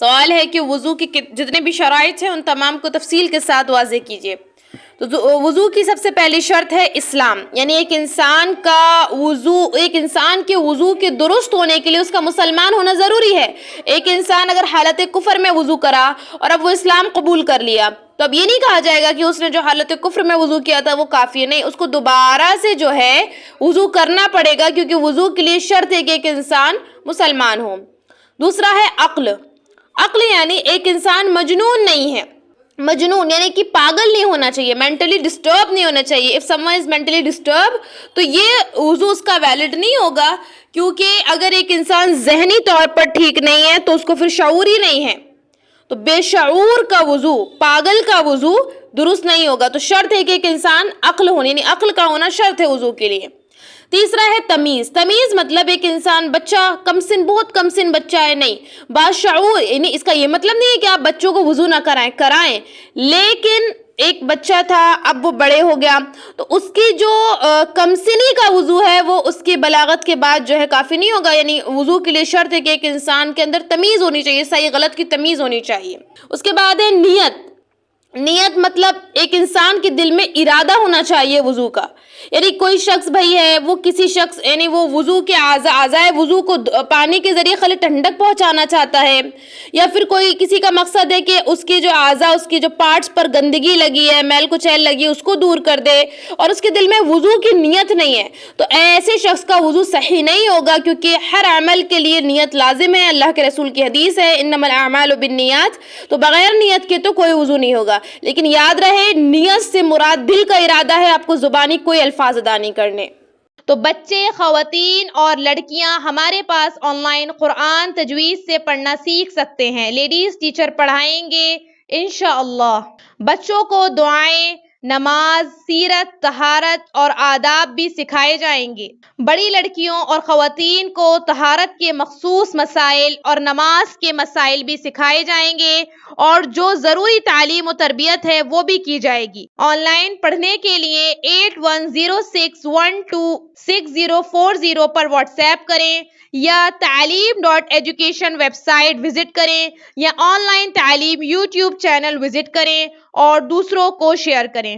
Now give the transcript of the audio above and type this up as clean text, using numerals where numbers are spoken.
سوال ہے کہ وضو کی جتنے بھی شرائط ہیں ان تمام کو تفصیل کے ساتھ واضح کیجیے۔ تو وضو کی سب سے پہلی شرط ہے اسلام، یعنی ایک انسان کے وضو کے درست ہونے کے لیے اس کا مسلمان ہونا ضروری ہے۔ ایک انسان اگر حالت کفر میں وضو کرا اور اب وہ اسلام قبول کر لیا تو اب یہ نہیں کہا جائے گا کہ اس نے جو حالت کفر میں وضو کیا تھا وہ کافی ہے، نہیں، اس کو دوبارہ سے جو ہے وضو کرنا پڑے گا، کیونکہ وضو کے لیے شرط ہے کہ ایک انسان مسلمان ہو۔ دوسرا ہے عقل یعنی ایک انسان مجنون نہیں ہے، مجنون یعنی کہ پاگل نہیں ہونا چاہیے، مینٹلی ڈسٹرب نہیں ہونا چاہیے۔ if someone is mentally disturbed تو یہ وضو اس کا ویلڈ نہیں ہوگا، کیونکہ اگر ایک انسان ذہنی طور پر ٹھیک نہیں ہے تو اس کو پھر شعور ہی نہیں ہے، تو بے شعور کا وضو، پاگل کا وضو درست نہیں ہوگا۔ تو شرط ہے کہ ایک انسان عقل ہونی، یعنی عقل کا ہونا شرط ہے وضو کے لیے۔ تیسرا ہے تمیز مطلب ایک انسان بچہ بہت کم سن بچہ ہے، نہیں، باشعور، یعنی اس کا یہ مطلب نہیں ہے کہ آپ بچوں کو وضو نہ کرائیں، لیکن ایک بچہ تھا اب وہ بڑے ہو گیا تو اس کی جو کم سنی کا وضو ہے وہ اس کی بلاغت کے بعد جو ہے کافی نہیں ہوگا، یعنی وضو کے لیے شرط ہے کہ ایک انسان کے اندر تمیز ہونی چاہیے، صحیح غلط کی تمیز ہونی چاہیے۔ اس کے بعد ہے نیت مطلب ایک انسان کے دل میں ارادہ ہونا چاہیے وضو کا، یعنی کوئی شخص بھائی ہے، وہ کسی شخص یعنی وہ وضو کے اعضائے وضو کو پانی کے ذریعے خالی ٹھنڈک پہنچانا چاہتا ہے، یا پھر کوئی کسی کا مقصد ہے کہ اس کی جو اعضاء، اس کی جو پارٹس پر گندگی لگی ہے، میل کچیل لگی ہے، اس کو دور کر دے، اور اس کے دل میں وضو کی نیت نہیں ہے، تو ایسے شخص کا وضو صحیح نہیں ہوگا، کیونکہ ہر عمل کے لیے نیت لازم ہے۔ اللہ کے رسول کی حدیث ہے انما الاعمال بالنیات، تو بغیر نیت کے تو کوئی وضو نہیں ہوگا۔ لیکن یاد رہے نیت سے مراد دل کا ارادہ ہے، آپ کو زبانی کوئی الفاظ ادا نہیں کرنے۔ تو بچے، خواتین اور لڑکیاں ہمارے پاس آن لائن قرآن تجوید سے پڑھنا سیکھ سکتے ہیں، لیڈیز ٹیچر پڑھائیں گے انشاءاللہ۔ بچوں کو دعائیں، نماز، سیرت، طہارت اور آداب بھی سکھائے جائیں گے۔ بڑی لڑکیوں اور خواتین کو طہارت کے مخصوص مسائل اور نماز کے مسائل بھی سکھائے جائیں گے، اور جو ضروری تعلیم و تربیت ہے وہ بھی کی جائے گی۔ آن لائن پڑھنے کے لیے 8106126040 پر واٹس ایپ کریں، یا تعلیم.education ویب سائٹ وزٹ کریں، یا آن لائن تعلیم یوٹیوب چینل وزٹ کریں اور دوسروں کو شیئر کریں۔